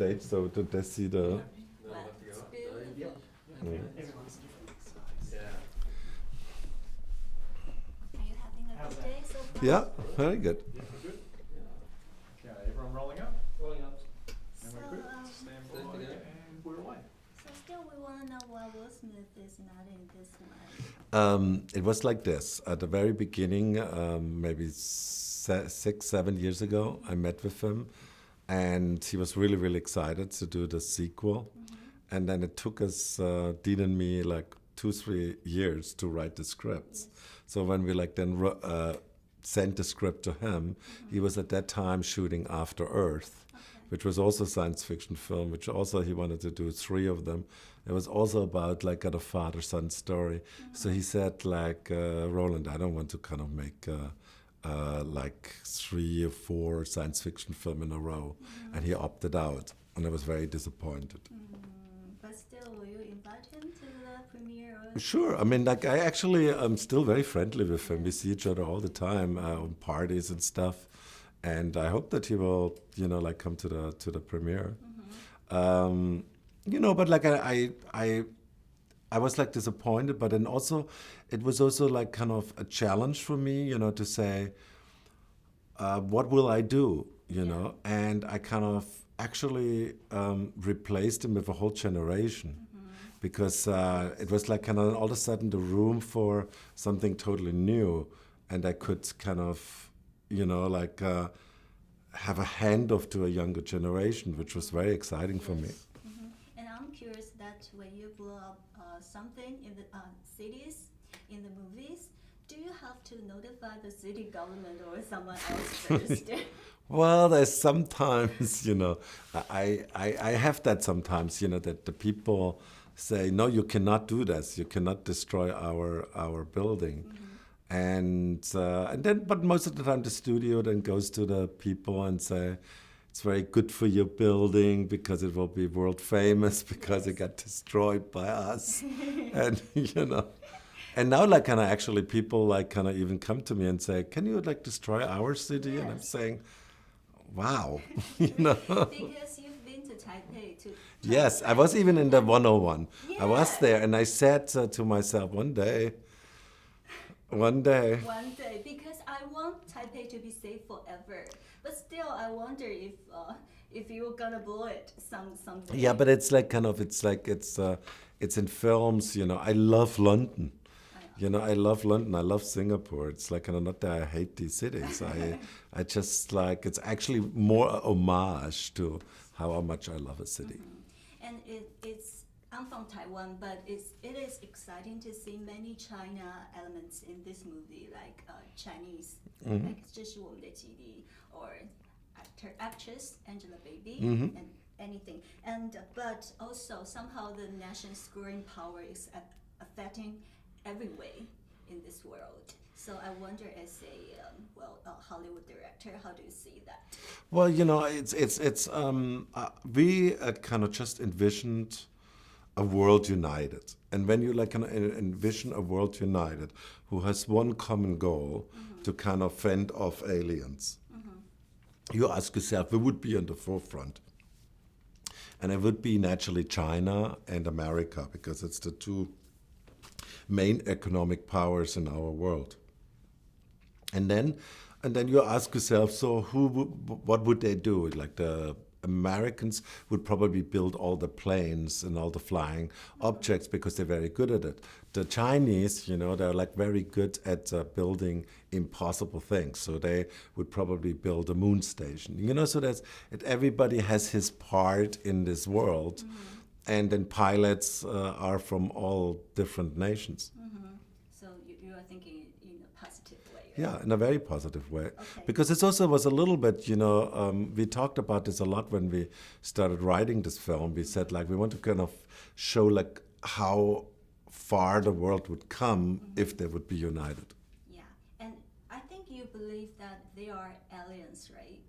stage so that they see the. Well, it's beautiful. Everyone's different size. Are you having a How's good that? day so far? Yeah, very good. Yeah, we're good. Okay, everyone rolling up? Rolling up. And So, we're good. Stand by and we're away. so still we want to know why Will Smith is not in this one. It was like this. At the very beginning, maybe 6, 7 years ago, I met with him, and he was really, really excited to do the sequel. And then it took us, Dean and me, like 2, 3 years to write the scripts. So when we like then sent the script to him, he was at that time shooting After Earth, which was also a science fiction film, which also he wanted to do 3 of them. It was also about like a father-son story. So he said like, Roland, I don't want to kind of make like 3 or 4 science fiction film in a row. And he opted out, and I was very disappointed. But still, will you invite him to the premiere? Or? Sure. I mean, like, I actually am still very friendly with him. We see each other all the time on parties and stuff. And I hope that he will, you know, like come to the premiere. You know, but like I was like disappointed, but then also, it was also like kind of a challenge for me, you know, to say, what will I do, you know? And I kind of actually replaced him with a whole generation. Because it was like kind of all of a sudden the room for something totally new, and I could kind of, you know, like have a handoff to a younger generation, which was very exciting for me. And I'm curious that when you blow up something in the cities, in the movies, do you have to notify the city government or someone else first? Well, there's sometimes, you know, I have that sometimes, you know, that the people say, no, you cannot do this. You cannot destroy our building. And then, but most of the time the studio then goes to the people and say, it's very good for your building because it will be world famous because it got destroyed by us. And, you know, and now like kind of actually people like kind of even come to me and say, can you like destroy our city? And I'm saying, wow, you know. Because you've been to Taipei to Yes, I was even in the 101. I was Yeah. there and I said to myself, one day, one day, because I want Taipei to be safe forever. But still, I wonder if you're gonna blow it someday. yeah, but it's like kind of, it's like, it's in films, you know. I love London. You know, I love London. I love Singapore. It's like kind of not that I hate these cities. I just like, it's actually more a homage to how much I love a city. And it's I'm from Taiwan, but it is exciting to see many China elements in this movie, like Chinese, like 这是我们的基地, or actress Angelababy, and anything. And but also somehow the national scoring power is affecting every way in this world. So I wonder, as a Hollywood director, how do you see that? Well, you know, we kind of just envisioned a world united. And when you like kind of envision a world united who has one common goal to kind of fend off aliens, you ask yourself, who would be on the forefront? And it would be naturally China and America, because it's the 2 main economic powers in our world. And then you ask yourself, so what would they do? Like the Americans would probably build all the planes and all the flying objects because they're very good at it. The Chinese, you know, they're like very good at building impossible things. So they would probably build a moon station. You know, so everybody has his part in this world. And then pilots are from all different nations. So you are thinking in a positive way. Right? Yeah, in a very positive way. Okay. Because it also was a little bit, you know, we talked about this a lot when we started writing this film. We said, like, we want to kind of show, like, how far the world would come if they would be united. Yeah, and I think you believe that they are aliens, right?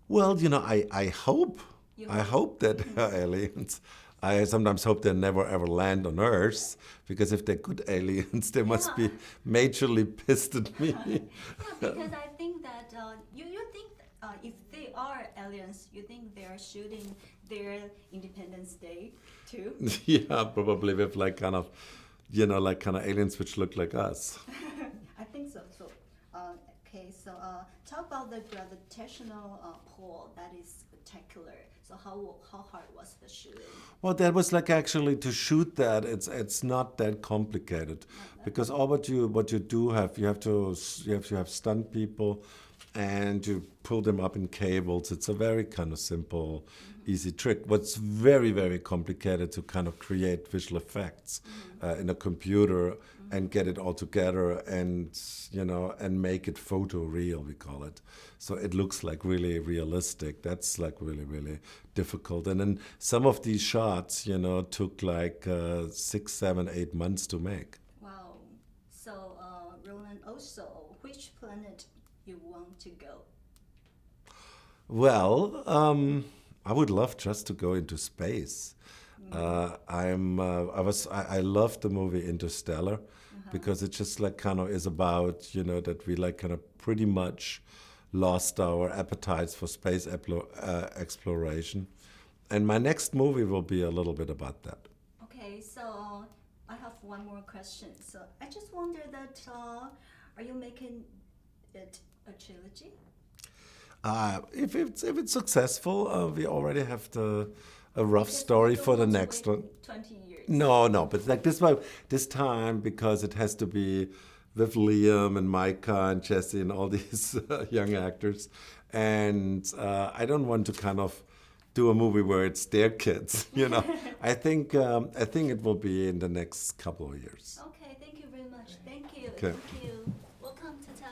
Well, you know, I hope. You I hope? hope that they are aliens. I sometimes hope they never ever land on Earth, because if they're good aliens, they must be majorly pissed at me. Yeah, because I think that you think if they are aliens, you think they are shooting their Independence Day too? Yeah, probably with like kind of, like kind of aliens which look like us. I think so. So, okay. So, talk about the gravitational pull. That is spectacular. So, how hard was the shooting? Well, that was like actually to shoot that. It's not that complicated, because all what you do have you have to have stunt people, and you pull them up in cables. It's a very kind of simple, easy trick. What's very, very complicated to kind of create visual effects in a computer and get it all together and and make it photo real, we call it. So it looks like really realistic. That's like really, really difficult. And then some of these shots, took like 6, 7, 8 months to make. Wow. So, Roland, also, which planet you want to go? Well, I would love just to go into space. I love the movie Interstellar because it just like kind of is about, that we like kind of pretty much lost our appetites for space exploration. And my next movie will be a little bit about that. Okay, so I have one more question. So I just wonder that are you making it a trilogy? If it's successful, we already have a rough Because story you don't for the want to next wait one. 20 years. No, but like this time, because it has to be with Liam and Micah and Jesse and all these young actors, and I don't want to kind of do a movie where it's their kids. I think it will be in the next couple of years. Okay, thank you very much. Thank you. Okay. Thank you.